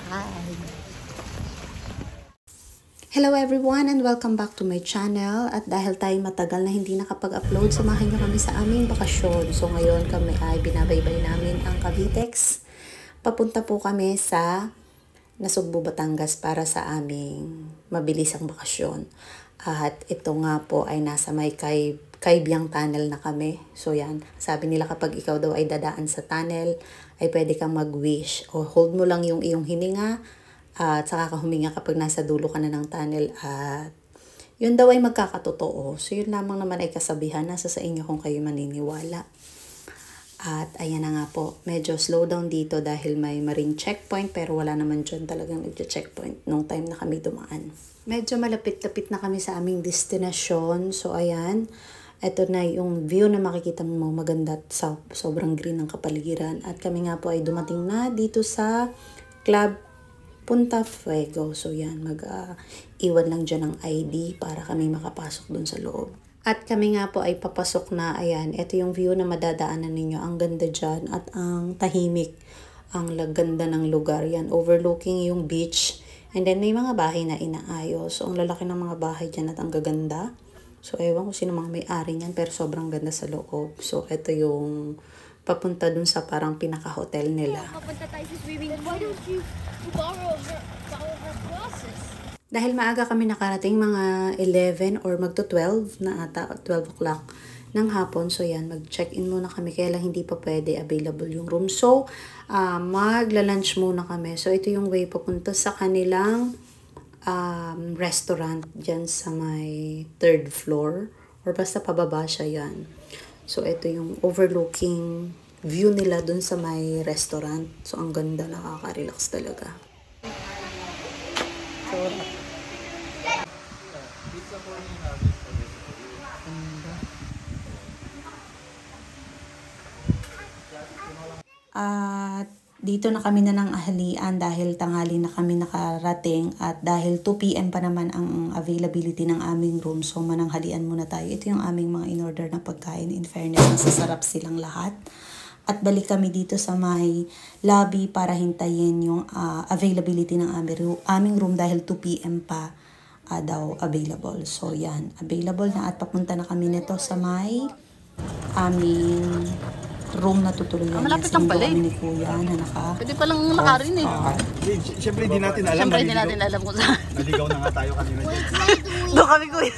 Hi! Hello everyone and welcome back to my channel. At dahil tayo matagal na hindi nakapag-upload, samahan nyo kami sa aming bakasyon. So ngayon kami ay binabaybay namin ang Cavitex. Papunta po kami sa Nasugbu, Batangas para sa aming mabilisang bakasyon. At ito nga po ay nasa may Kaibiyang Tunnel na kami. So yan, sabi nila kapag ikaw daw ay dadaan sa tunnel, ay pwede kang mag-wish. O hold mo lang yung iyong hininga at saka ka huminga kapag nasa dulo ka na ng tunnel. At yun daw ay magkakatotoo. So yun lamang naman ay kasabihan. Nasa sa inyo kung kayo maniniwala. At ayan na nga po, medyo slow down dito dahil may marine checkpoint pero wala naman dyan talagang nagja-checkpoint nung time na kami dumaan. Medyo malapit-lapit na kami sa aming destinasyon. So ayan, ito na yung view na makikita mo, maganda at sobrang green ng kapaligiran. At kami nga po ay dumating na dito sa Club Punta Fuego. So yan, mag-iwan lang dyan ng ID para kami makapasok dun sa loob. At kami nga po ay papasok na. Ayan, ito yung view na madadaanan ninyo. Ang ganda dyan at ang tahimik. Ang ganda ng lugar. Yan, overlooking yung beach. And then may mga bahay na inaayos. So ang lalaki ng mga bahay dyan at ang gaganda. So ewan ko sino mga may-ari niyan pero sobrang ganda sa loob. So ito yung papunta dun sa parang pinaka-hotel nila. Papunta tayo sa swimming pool. Why don't you borrow her glasses? Dahil maaga kami nakarating, mga 11 or magto-12 na ata, 12 o'clock ng hapon. So yan, mag-check-in muna kami. Kaya lang hindi pa pwede available yung room. So, magla-lunch muna kami. So ito yung way papunta sa kanilang restaurant dyan sa may 3rd floor. Or basta pababa siya yan. So ito yung overlooking view nila dun sa may restaurant. So ang ganda, nakaka-relax talaga. So, at dito na kami na ng ahalian dahil tanghali na kami nakarating at dahil 2 PM pa naman ang availability ng aming room. So mananghalian muna tayo. Ito yung aming mga in-order na pagkain. In fairness, masasarap silang lahat. At balik kami dito sa may lobby para hintayin yung availability ng aming room dahil 2 PM pa daw available. So yan, available na at papunta na kami nito sa may aming room na tutuluyan. Malapit lang pala kami ni Kuya na pwede palang nakarin eh. Siyempre di natin alam. Siyempre di natin alam kung saan. Naligaw na nga tayo kanina dyan. Doon kami Kuya.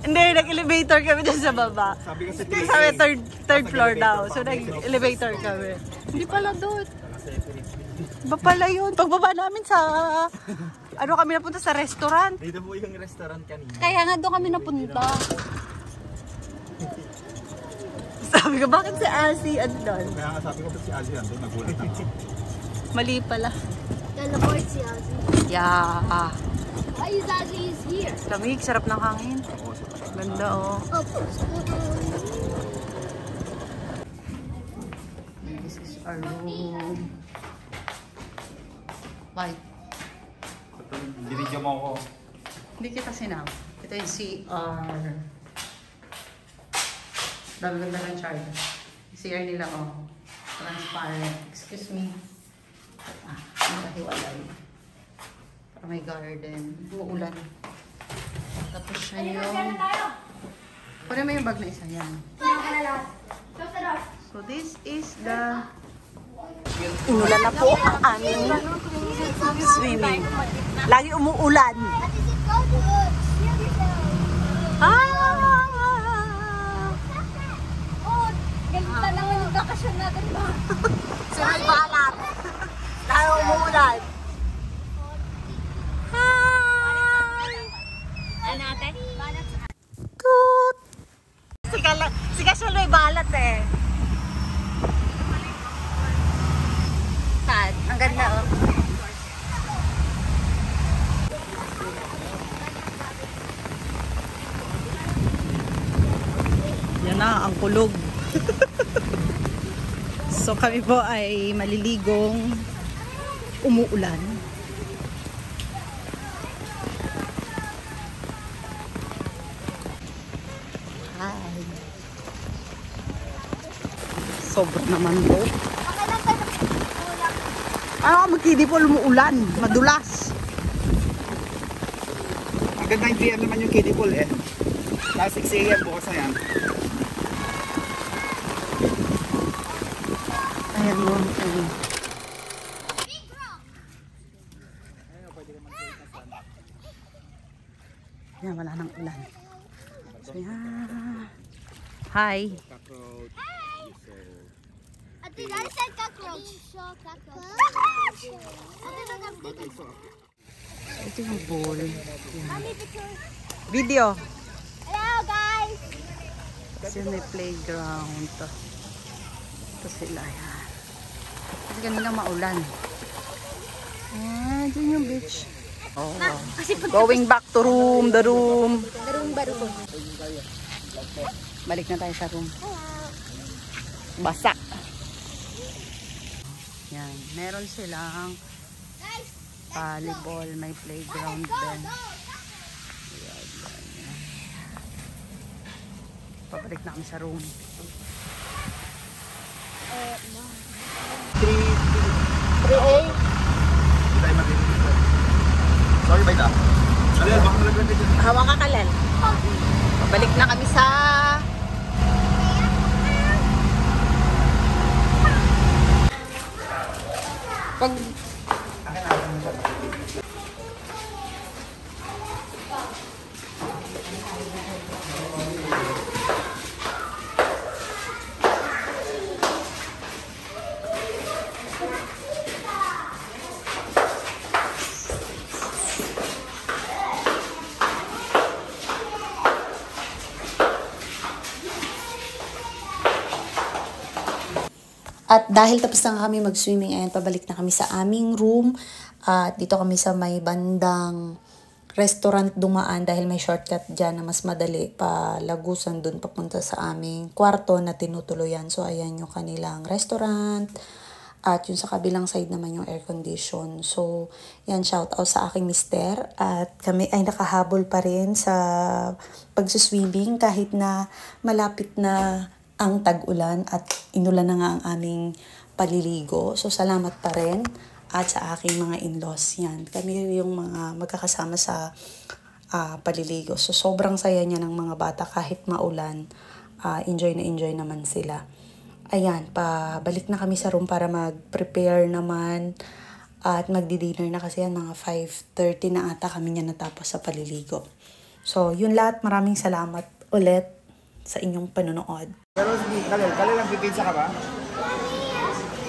Hindi, nag-elevator kami doon sa baba. Sabi kasi third floor daw. So nag-elevator kami. Hindi pala doon. Iba pala yun. Pagbaba namin sa kami napunta sa restaurant. Dito po yung restaurant kanina. Kaya nga doon kami napunta. Sabi ko, bakit si Asi doon? Kaya nga sabi ko si Azzy nandun, nagulat ako. Mali pala. Teleport si Ozzy. Yeah. Why is Ozzy is here? Lamig, sarap ng hangin. Ganda oh. This is our room. Bye. Binigyan mo ako. Hindi kita sinam. Ito yung CR. Dami ganda ng charge. CR nila oh. Transparent. Excuse me. Nakahiwalay. Para may garden. Uulan. Tapos siya yung... Pwede mo yung bag na isa yan. So this is the... Umulan na po ang aming swimming. Lagi umuulan. Ganito naman yung bakasyon natin ba? Sumay balat. Dahil umuulan. Hi! Ano ate? Good! Sika siya may balat eh. Saan? Ang ganda oh. Yan na, ang kulog. So kami po ay maliligong umuulan. Hi. Sobra naman po. Ano ka mag-kiddie pool, umuulan, madulas. Hanggang 9 PM naman yung kiddie pool eh. Last 6 AM bukas na yan. Ayan mo. Ayan. Yan, wala nang ulan. So, yan. Hi. I think I said cockroach. Cockroach. Ito yung bowl. Yan. Mommy, picture. Video. Hello, guys. Kasi may playground. Ito sila. Yan. Kasi kanina maulan. Ah, dyan yung beach. Oh. Going back to room, the room. Balik na tayo sa room. Basak. Yan, meron silang volleyball, may playground din. Yan. Pabalik na kami sa room. 3A. Hindi tayo mag-ibig. Sorry, Baita. Alel, baka nalaglag ka dyan. Hawak ka, Kalel. Pabalik na kami sa... Pag... At dahil tapos na kami mag-swimming, ayan, pabalik na kami sa aming room. At dito kami sa may bandang restaurant dumaan dahil may shortcut dyan na mas madali pa lagusan dun papunta sa aming kwarto na tinutuluyan. So, ayan yung kanilang restaurant. At yung sa kabilang side naman yung air condition. So, yan, shout out sa aking mister. At kami ay nakahabol pa rin sa pagsiswimming kahit na malapit na ang tag-ulan at inulan na nga ang aming paliligo. So, salamat pa rin at sa aking mga in-laws yan. Kami yung mga magkakasama sa paliligo. So, sobrang saya niya ng mga bata kahit maulan. Enjoy na enjoy naman sila. Ayan, pabalik na kami sa room para mag-prepare naman at magdi-dinner na kasi yan, mga 5:30 na ata kami niya natapos sa paliligo. So, yun lahat. Maraming salamat ulit sa inyong panonood. Pero sige, Kalel, ang pipinsa ka ba?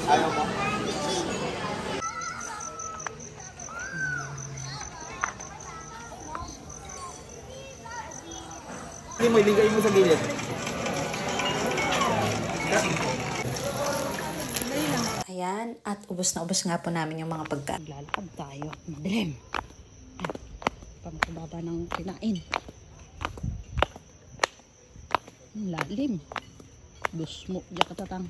Ayaw mo? Hindi mo, iligay mo sa gilid. Ayan, at ubos na ubos nga po namin yung mga pagkain. Lalakad tayo. Madilim. Pangkababa ng kinain. Lalim. Dusmo. Diyan katatang.